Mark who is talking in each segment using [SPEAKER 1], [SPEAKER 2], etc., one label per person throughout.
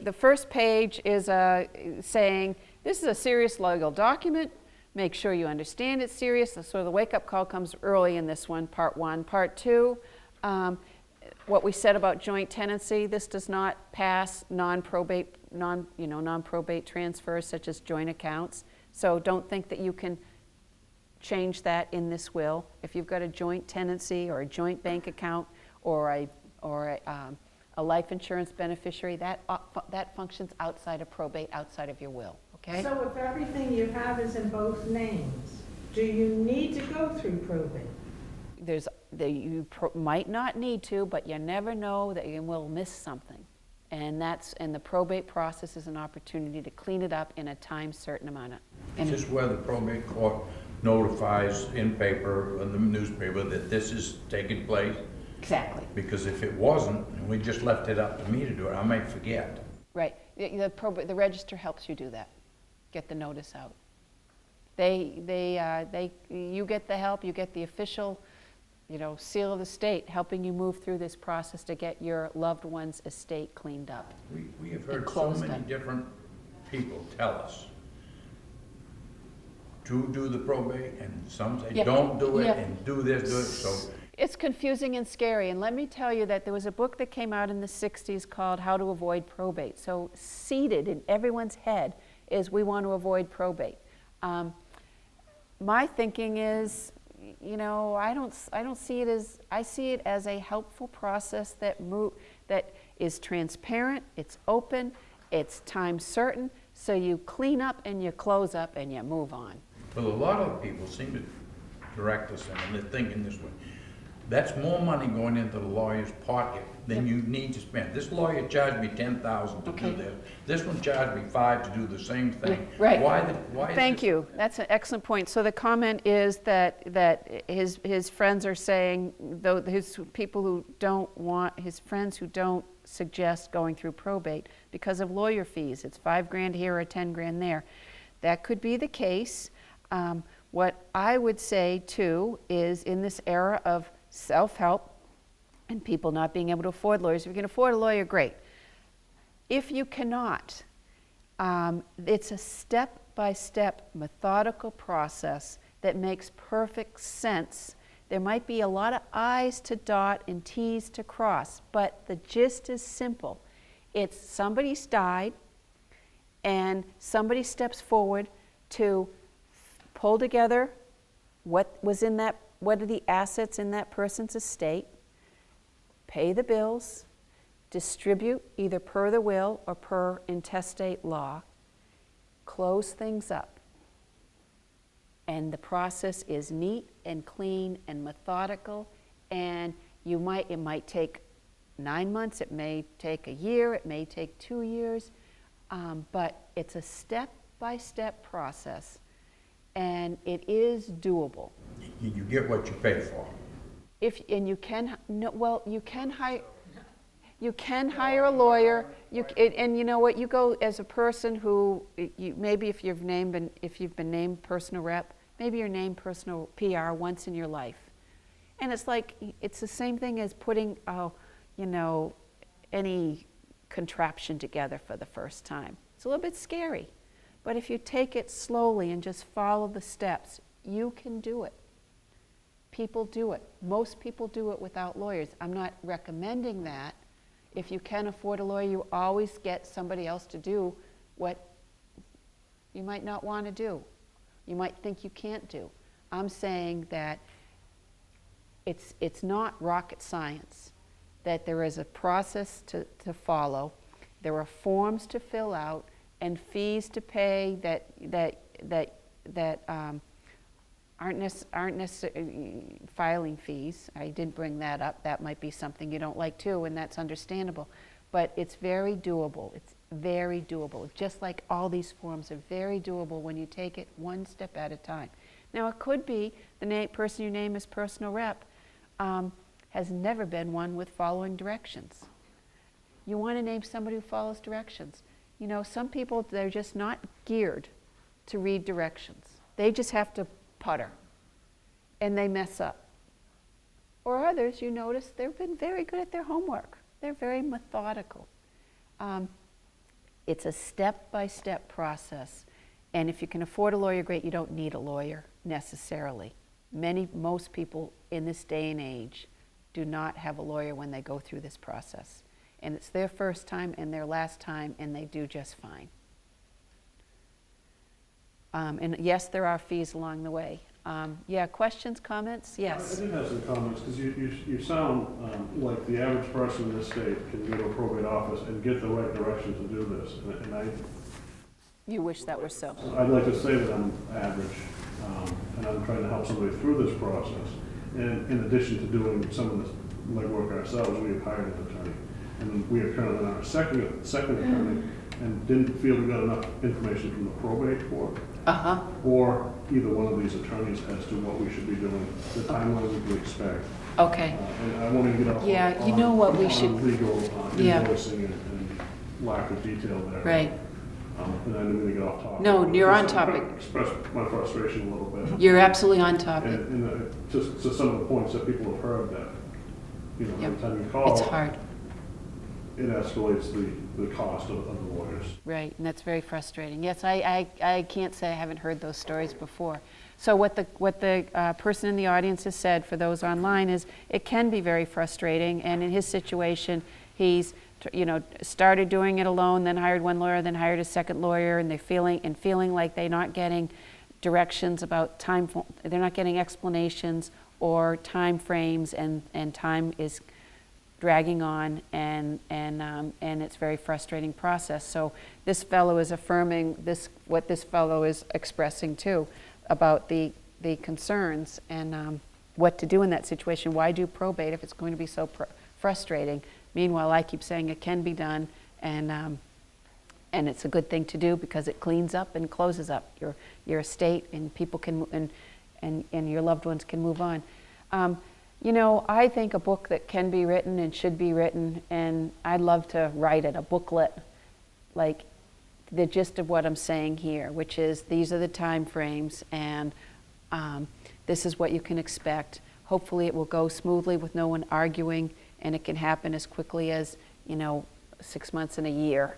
[SPEAKER 1] the first page is saying, this is a serious legal document. Make sure you understand it's serious. So the wake-up call comes early in this one, part one. Part two, what we said about joint tenancy, this does not pass non-probate transfers such as joint accounts. So don't think that you can change that in this will. If you've got a joint tenancy or a joint bank account or a life insurance beneficiary, that functions outside of probate, outside of your will. Okay?
[SPEAKER 2] So if everything you have is in both names, do you need to go through probate?
[SPEAKER 1] You might not need to, but you never know that you will miss something. And the probate process is an opportunity to clean it up in a time certain amount.
[SPEAKER 3] It's just where the probate court notifies in paper, in the newspaper, that this is taking place.
[SPEAKER 1] Exactly.
[SPEAKER 3] Because if it wasn't, and we just left it up to me to do it, I might forget.
[SPEAKER 1] Right. The register helps you do that. Get the notice out. You get the help. You get the official, seal of the state helping you move through this process to get your loved one's estate cleaned up.
[SPEAKER 3] We have heard so many different people tell us to do the probate, and some say don't do it, and do this, do it. So
[SPEAKER 1] it's confusing and scary. And let me tell you that there was a book that came out in the 60s called How to Avoid Probate. So seated in everyone's head is we want to avoid probate. My thinking is, I don't see it as, I see it as a helpful process that is transparent, it's open, it's time certain, so you clean up and you close up and you move on.
[SPEAKER 3] Well, a lot of people seem to direct us, and they're thinking this way. That's more money going into the lawyer's pocket than you need to spend. This lawyer charged me $10,000 to do this. This one charged me $5 to do the same thing.
[SPEAKER 1] Right.
[SPEAKER 3] Why
[SPEAKER 1] Thank you. That's an excellent point. So the comment is that his friends are saying, though his friends who don't suggest going through probate because of lawyer fees. It's $5,000 here or $10,000 there. That could be the case. What I would say too is, in this era of self-help and people not being able to afford lawyers, if you can afford a lawyer, great. If you cannot, it's a step-by-step methodical process that makes perfect sense. There might be a lot of I's to dot and T's to cross, but the gist is simple. It's somebody's died and somebody steps forward to pull together what are the assets in that person's estate, pay the bills, distribute either per the will or per intestate law, close things up. And the process is neat and clean and methodical, and it might take 9 months, it may take a year, it may take 2 years, but it's a step-by-step process, and it is doable.
[SPEAKER 3] You get what you pay for.
[SPEAKER 1] You can hire a lawyer. And you know what? You go as a person who maybe if you've been named personal rep, maybe you're named personal PR once in your life, and it's the same thing as putting any contraption together for the first time. It's a little bit scary, but if you take it slowly and just follow the steps, you can do it. People do it. Most people do it without lawyers. I'm not recommending that. If you can afford a lawyer, you always get somebody else to do what you might not want to do. You might think you can't do. I'm saying that it's not rocket science, that there is a process to follow. There are forms to fill out and fees to pay that aren't necessarily filing fees. I didn't bring that up. That might be something you don't like too, and that's understandable. But it's very doable. It's very doable. Just like all these forms are very doable when you take it one step at a time. Now it could be the person you name as personal rep has never been one with following directions. You want to name somebody who follows directions. Some people, they're just not geared to read directions. They just have to putter, and they mess up. Or others, you notice, they've been very good at their homework. They're very methodical. It's a step-by-step process. And if you can afford a lawyer, great, you don't need a lawyer necessarily. Most people in this day and age do not have a lawyer when they go through this process. And it's their first time and their last time, and they do just fine. And yes, there are fees along the way. Yeah, questions, comments?
[SPEAKER 4] I
[SPEAKER 1] Yes.
[SPEAKER 4] did have some comments, because you sound like the average person in this state can go to a probate office and get the right direction to do this. And
[SPEAKER 1] You wish that were so.
[SPEAKER 4] I'd like to say that I'm average, and I'm trying to help somebody through this process. And in addition to doing some of the legwork ourselves, we have hired an attorney. And we are currently on our second attorney, and didn't feel we got enough information from the probate court
[SPEAKER 1] Uh-huh.
[SPEAKER 4] or either one of these attorneys as to what we should be doing, the timeline we can expect.
[SPEAKER 1] Okay.
[SPEAKER 4] And I won't even get off.
[SPEAKER 1] Yeah, you know what we
[SPEAKER 4] on
[SPEAKER 1] should-
[SPEAKER 4] legal
[SPEAKER 1] Yeah.
[SPEAKER 4] invoicing and lack of detail there.
[SPEAKER 1] Right.
[SPEAKER 4] And I didn't mean to get off topic.
[SPEAKER 1] No, you're on
[SPEAKER 4] Just
[SPEAKER 1] topic.
[SPEAKER 4] Express my frustration a little bit.
[SPEAKER 1] You're absolutely on topic.
[SPEAKER 4] And just to some of the points that people have heard that, you know, every
[SPEAKER 1] Yep.
[SPEAKER 4] time you call.
[SPEAKER 1] It's hard.
[SPEAKER 4] It escalates the cost of the lawyers.
[SPEAKER 1] Right, and that's very frustrating. Yes, I can't say I haven't heard those stories before. So what the person in the audience has said for those online is it can be very frustrating, and in his situation, he's started doing it alone, then hired one lawyer, then hired a second lawyer, and they're feeling like they're not getting directions about time, they're not getting explanations or time frames, and time is dragging on, and it's a very frustrating process. So this fellow is affirming what this fellow is expressing too, about the concerns and what to do in that situation. Why do probate if it's going to be so frustrating? Meanwhile, I keep saying it can be done, and it's a good thing to do because it cleans up and closes up your estate, and people can and your loved ones can move on. I think a book that can be written and should be written, and I'd love to write it, a booklet, like the gist of what I'm saying here, which is these are the time frames, and this is what you can expect. Hopefully it will go smoothly with no one arguing, and it can happen as quickly as 6 months and a year.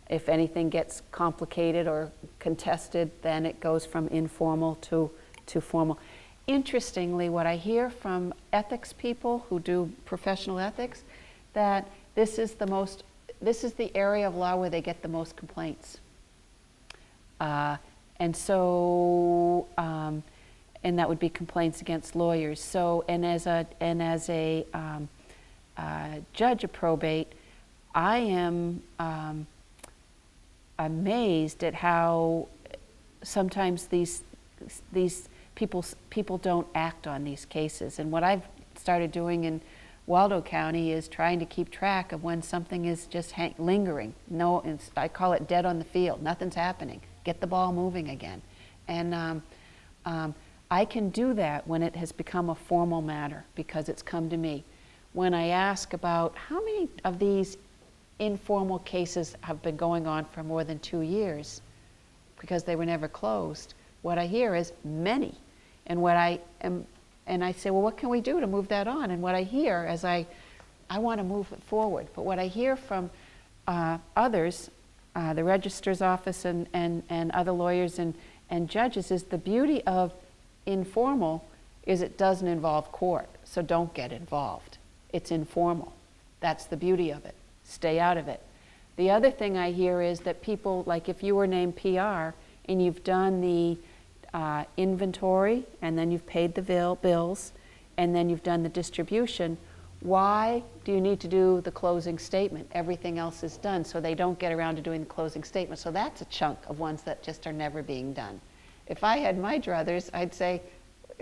[SPEAKER 1] If anything gets complicated or contested, then it goes from informal to formal. Interestingly, what I hear from ethics people who do professional ethics, that this is the area of law where they get the most complaints. And that would be complaints against lawyers. So, and as a judge of probate, I am amazed at how sometimes these people don't act on these cases. And what I've started doing in Waldo County is trying to keep track of when something is just lingering. No, I call it dead on the field. Nothing's happening. Get the ball moving again. And I can do that when it has become a formal matter because it's come to me. When I ask about how many of these informal cases have been going on for more than 2 years because they were never closed, what I hear is many. And I say, well, what can we do to move that on? And what I hear as I want to move it forward, but what I hear from others, the registrar's office and other lawyers and judges, is the beauty of informal is it doesn't involve court, so don't get involved. It's informal. That's the beauty of it. Stay out of it. The other thing I hear is that people, like if you were named PR and you've done the inventory, and then you've paid the bills, and then you've done the distribution, why do you need to do the closing statement? Everything else is done, so they don't get around to doing the closing statement. So that's a chunk of ones that just are never being done. If I had my druthers, I'd say,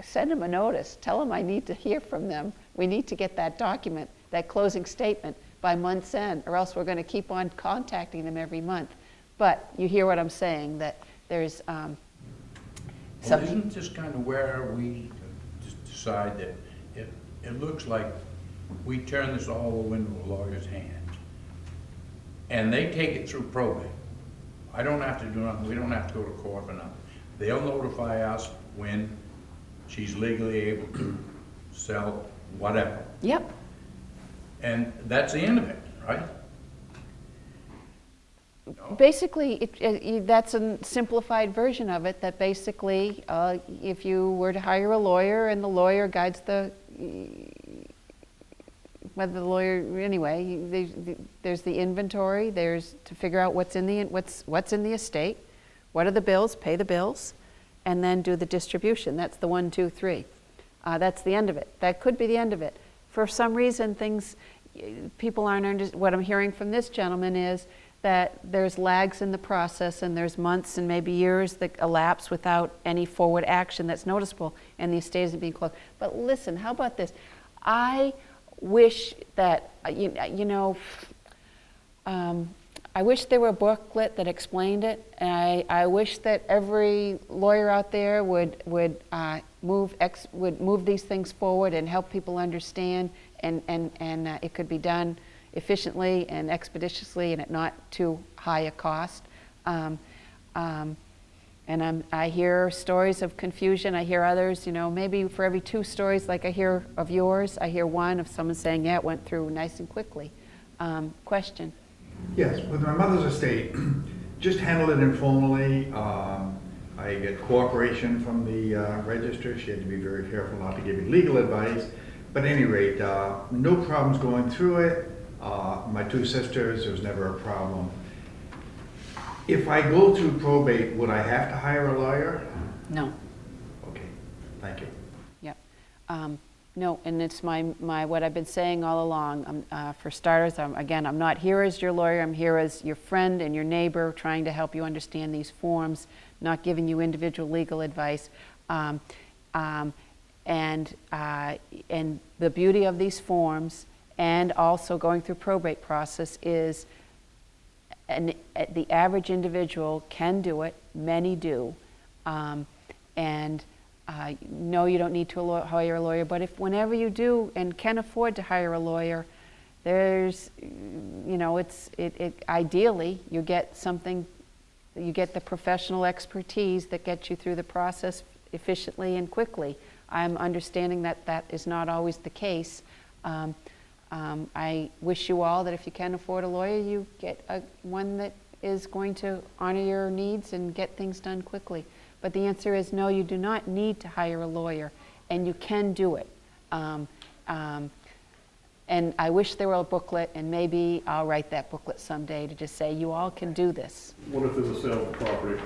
[SPEAKER 1] send them a notice. Tell them I need to hear from them. We need to get that document, that closing statement, by month's end, or else we're going to keep on contacting them every month. But you hear what I'm saying, that there's
[SPEAKER 3] Well, isn't this kind of where we just decide that it looks like we turn this all into a lawyer's hands, and they take it through probate. I don't have to do nothing, we don't have to go to court or nothing. They'll notify us when she's legally able to sell whatever.
[SPEAKER 1] Yep.
[SPEAKER 3] And that's the end of it, right?
[SPEAKER 1] Basically, that's a simplified version of it, that basically, if you were to hire a lawyer and the lawyer guides whether the lawyer, anyway, there's the inventory, there's to figure out what's in the estate, what are the bills, pay the bills, and then do the distribution. That's the 1, 2, 3. That's the end of it. That could be the end of it. For some reason, people aren't what I'm hearing from this gentleman is that there's lags in the process and there's months and maybe years that elapse without any forward action that's noticeable, and the estate isn't being closed. But listen, how about this? I wish that, I wish there were a booklet that explained it, and I wish that every lawyer out there would move these things forward and help people understand, and it could be done efficiently and expeditiously and at not too high a cost. And I hear stories of confusion. I hear others, maybe for every 2 stories like I hear of yours, I hear one of someone saying, yeah, it went through nice and quickly. Question?
[SPEAKER 5] Yes, with my mother's estate, just handled it informally. I get cooperation from the register. She had to be very careful not to give me legal advice. But at any rate, no problems going through it. My 2 sisters, there was never a problem. If I go through probate, would I have to hire a lawyer?
[SPEAKER 1] No.
[SPEAKER 5] Okay, thank you.
[SPEAKER 1] Yep. No, and it's my what I've been saying all along. For starters, I'm not here as your lawyer. I'm here as your friend and your neighbor, trying to help you understand these forms, not giving you individual legal advice. And the beauty of these forms, and also going through probate process, is the average individual can do it. Many do, no, you don't need to hire a lawyer, but whenever you do and can afford to hire a lawyer, there's, ideally you get the professional expertise that gets you through the process efficiently and quickly. I'm understanding that is not always the case. I wish you all that if you can afford a lawyer, you get one that is going to honor your needs and get things done quickly. But the answer is no, you do not need to hire a lawyer, and you can do it. And I wish there were a booklet, and maybe I'll write that booklet someday to just say, you all can do this.
[SPEAKER 4] What if there's a sale of property,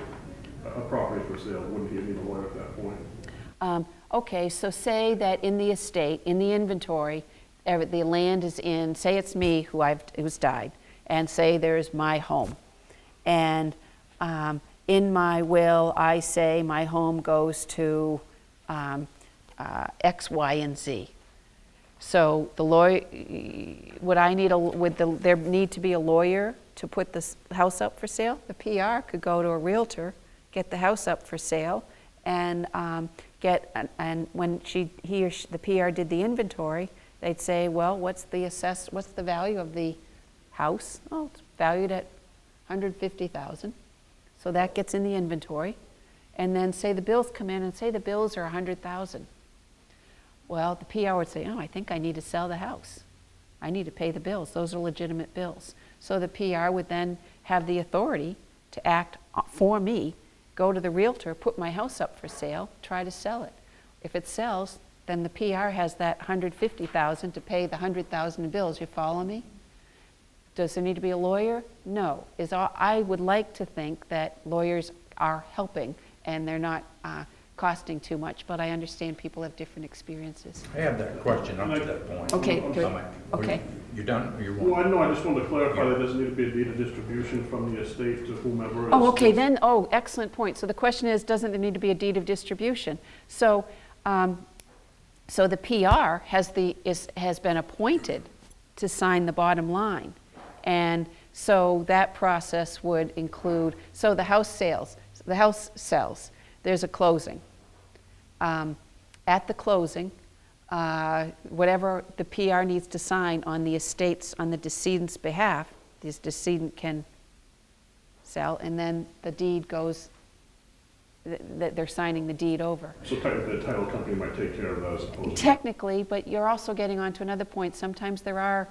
[SPEAKER 4] a property for sale? Wouldn't you need a lawyer at that point?
[SPEAKER 1] Okay, so say that in the estate, in the inventory, the land is in, say it's me who's died, and say there's my home. And in my will, I say my home goes to X, Y, and Z. So the lawyer, would there need to be a lawyer to put this house up for sale? The PR could go to a realtor, get the house up for sale, and when the PR did the inventory, they'd say, well, what's the value of the house? Oh, it's valued at $150,000. So that gets in the inventory. And then say the bills come in and say the bills are $100,000. Well, the PR would say, oh, I think I need to sell the house. I need to pay the bills. Those are legitimate bills. So the PR would then have the authority to act for me, go to the realtor, put my house up for sale, try to sell it. If it sells, then the PR has that $150,000 to pay the $100,000 in bills. You follow me? Does there need to be a lawyer? No. I would like to think that lawyers are helping and they're not costing too much, but I understand people have different experiences.
[SPEAKER 3] I have that question up to that point.
[SPEAKER 1] Okay, good. Okay.
[SPEAKER 3] You done, or you
[SPEAKER 4] Well,
[SPEAKER 3] want?
[SPEAKER 4] I just wanted to clarify that there doesn't need to be a deed of distribution from the estate to whomever is.
[SPEAKER 1] Oh, okay, then, excellent point. So the question is, doesn't there need to be a deed of distribution? So, so the PR has been appointed to sign the bottom line. And so that process would include, so the house sells, there's a closing. At the closing, whatever the PR needs to sign on the estate's, on the decedent's behalf, this decedent can sell, and then the deed goes, they're signing the deed over.
[SPEAKER 4] So technically, the title company might take care of that as opposed to...
[SPEAKER 1] Technically, but you're also getting onto another point. Sometimes there are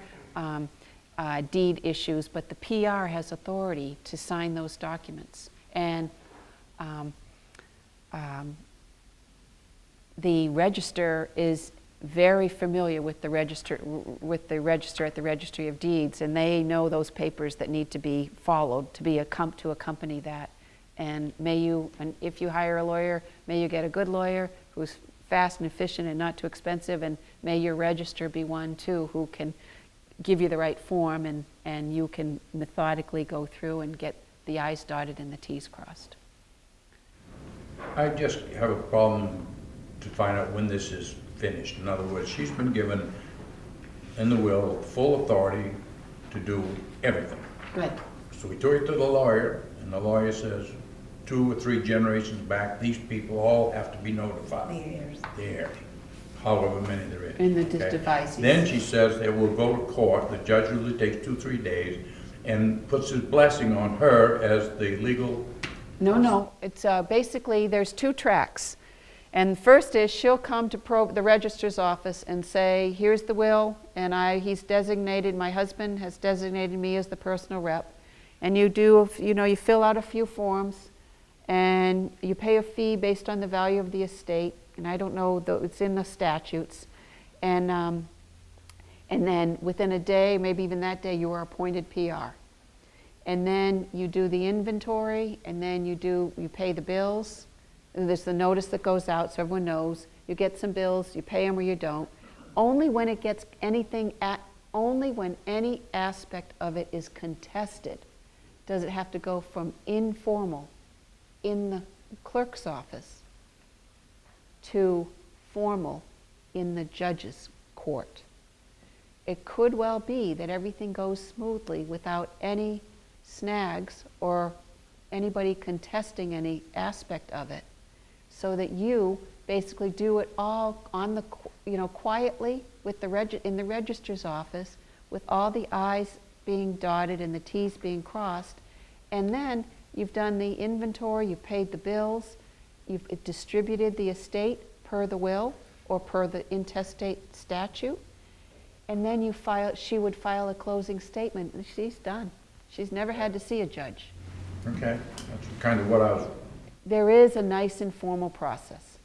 [SPEAKER 1] deed issues, but the PR has authority to sign those documents. And the register is very familiar with the register at the Registry of Deeds, and they know those papers that need to be followed to accompany that. And and if you hire a lawyer, may you get a good lawyer who's fast and efficient and not too expensive, and may your register be one too who can give you the right form, and you can methodically go through and get the I's dotted and the T's crossed.
[SPEAKER 3] I just have a problem to find out when this is finished. In other words, she's been given in the will full authority to do everything.
[SPEAKER 1] Good.
[SPEAKER 3] So we took it to the lawyer, and the lawyer says, 2 or 3 generations back, these people all have to be notified. The heirs. However many there is.
[SPEAKER 1] And the
[SPEAKER 3] okay?
[SPEAKER 1] devices.
[SPEAKER 3] Then she says it will go to court, the judge usually takes 2-3 days, and puts his blessing on her as the legal.
[SPEAKER 1] No, it's basically, there's 2 tracks. And first is she'll come to the registrar's office and say, here's the will, and he's designated, my husband has designated me as the personal rep. And you you fill out a few forms, and you pay a fee based on the value of the estate. And I don't know, it's in the statutes. And then within a day, maybe even that day, you are appointed PR. And then you do the inventory, and then you pay the bills. And there's the notice that goes out so everyone knows. You get some bills, you pay them or you don't. Only when it gets only when any aspect of it is contested does it have to go from informal in the clerk's office to formal in the judge's court. It could well be that everything goes smoothly without any snags or anybody contesting any aspect of it, so that you basically do it all on the, quietly with in the registrar's office, with all the I's being dotted and the T's being crossed, and then you've done the inventory, you've paid the bills, you've distributed the estate per the will or per the intestate statute, and then she would file a closing statement, and she's done. She's never had to see a judge.
[SPEAKER 3] Okay, that's kind of what I was.
[SPEAKER 1] There is a nice informal process.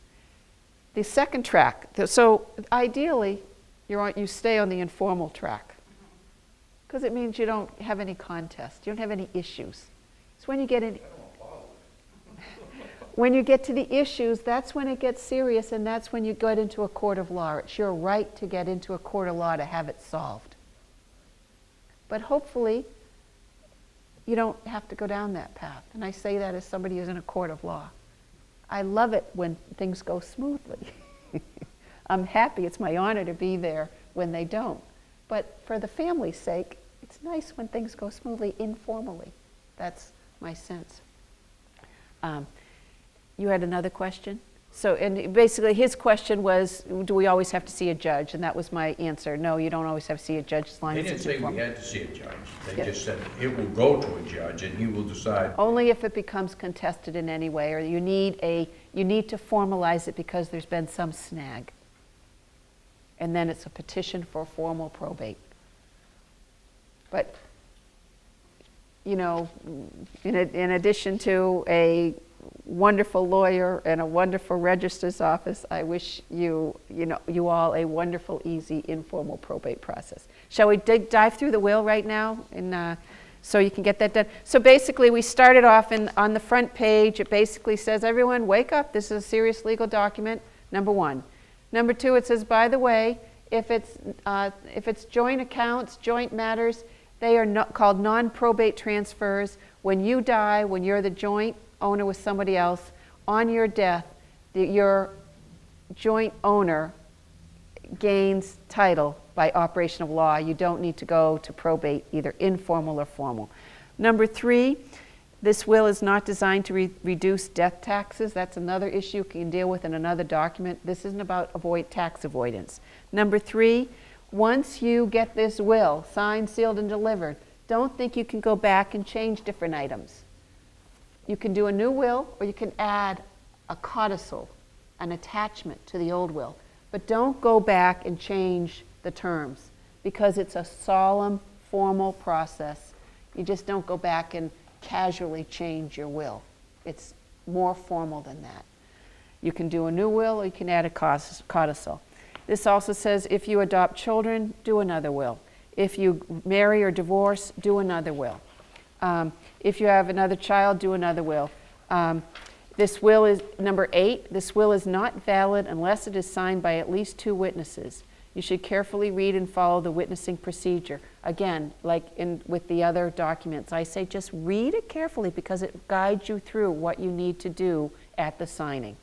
[SPEAKER 1] The second track, so ideally, you stay on the informal track, because it means you don't have any contest, you don't have any issues. It's when you get in. When you get to the issues, that's when it gets serious, and that's when you get into a court of law. It's your right to get into a court of law to have it solved. But hopefully, you don't have to go down that path. And I say that as somebody who's in a court of law. I love it when things go smoothly. I'm happy, it's my honor to be there when they don't. But for the family's sake, it's nice when things go smoothly informally. That's my sense. You had another question? So, and basically his question was, do we always have to see a judge? And that was my answer. No, you don't always have to see a judge as long
[SPEAKER 3] They
[SPEAKER 1] as
[SPEAKER 3] didn't
[SPEAKER 1] it's
[SPEAKER 3] say we
[SPEAKER 1] informal.
[SPEAKER 3] had to see a judge. They
[SPEAKER 1] Yeah.
[SPEAKER 3] just said it will go to a judge and he will decide.
[SPEAKER 1] Only if it becomes contested in any way, or you need to formalize it because there's been some snag. And then it's a petition for formal probate. But, in addition to a wonderful lawyer and a wonderful registrar's office, I wish you all a wonderful, easy, informal probate process. Shall we dive through the will right now, and so you can get that done? So basically, we started off on the front page. It basically says, "Everyone, wake up! This is a serious legal document." Number 1. Number 2, it says, by the way, if it's joint accounts, joint matters, they are not called non-probate transfers. When you die, when you're the joint owner with somebody else, on your death, your joint owner gains title by operation of law. You don't need to go to probate, either informal or formal. Number 3, this will is not designed to reduce death taxes. That's another issue you can deal with in another document. This isn't about tax avoidance. Number 3, once you get this will signed, sealed, and delivered, don't think you can go back and change different items. You can do a new will, or you can add a codicil, an attachment to the old will. But don't go back and change the terms, because it's a solemn, formal process. You just don't go back and casually change your will. It's more formal than that. You can do a new will, or you can add a codicil. This also says if you adopt children, do another will. If you marry or divorce, do another will. If you have another child, do another will. This will is, number 8, this will is not valid unless it is signed by at least 2 witnesses. You should carefully read and follow the witnessing procedure. Again, like with the other documents, I say just read it carefully because it guides you through what you need to do at the signing.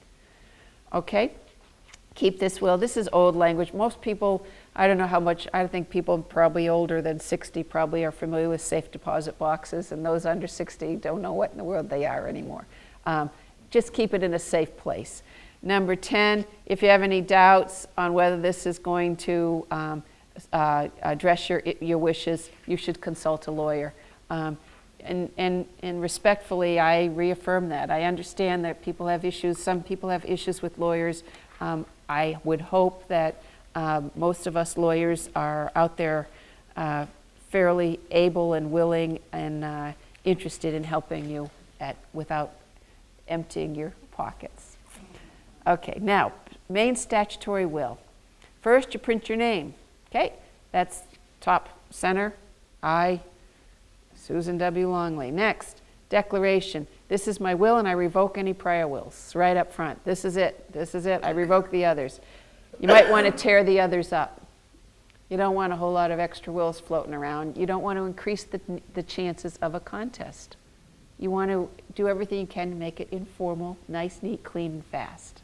[SPEAKER 1] Okay? Keep this will. This is old language. Most people, I don't know how much, I think people probably older than 60 probably are familiar with safe deposit boxes, and those under 60 don't know what in the world they are anymore. Just keep it in a safe place. Number 10, if you have any doubts on whether this is going to address your wishes, you should consult a lawyer. And respectfully, I reaffirm that. I understand that people have issues. Some people have issues with lawyers. I would hope that most of us lawyers are out there fairly able and willing and interested in helping you without emptying your pockets. Okay, now, main statutory will. First, you print your name. Okay, that's top center. I, Susan W. Longley. Next, declaration. This is my will and I revoke any prior wills. Right up front. This is it. This is it. I revoke the others. You might want to tear the others up. You don't want a whole lot of extra wills floating around. You don't want to increase the chances of a contest. You want to do everything you can to make it informal, nice, neat, clean, and fast.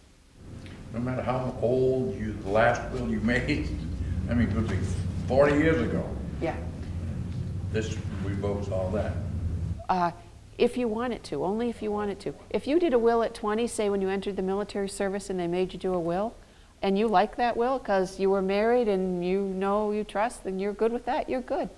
[SPEAKER 3] No matter how old the last will you made, I mean, it could be 40 years ago.
[SPEAKER 1] Yeah.
[SPEAKER 3] This revokes all that.
[SPEAKER 1] If you want it to, only if you want it to. If you did a will at 20, say when you entered the military service and they made you do a will, and you like that will because you were married and you know you trust and you're good with that, you're good.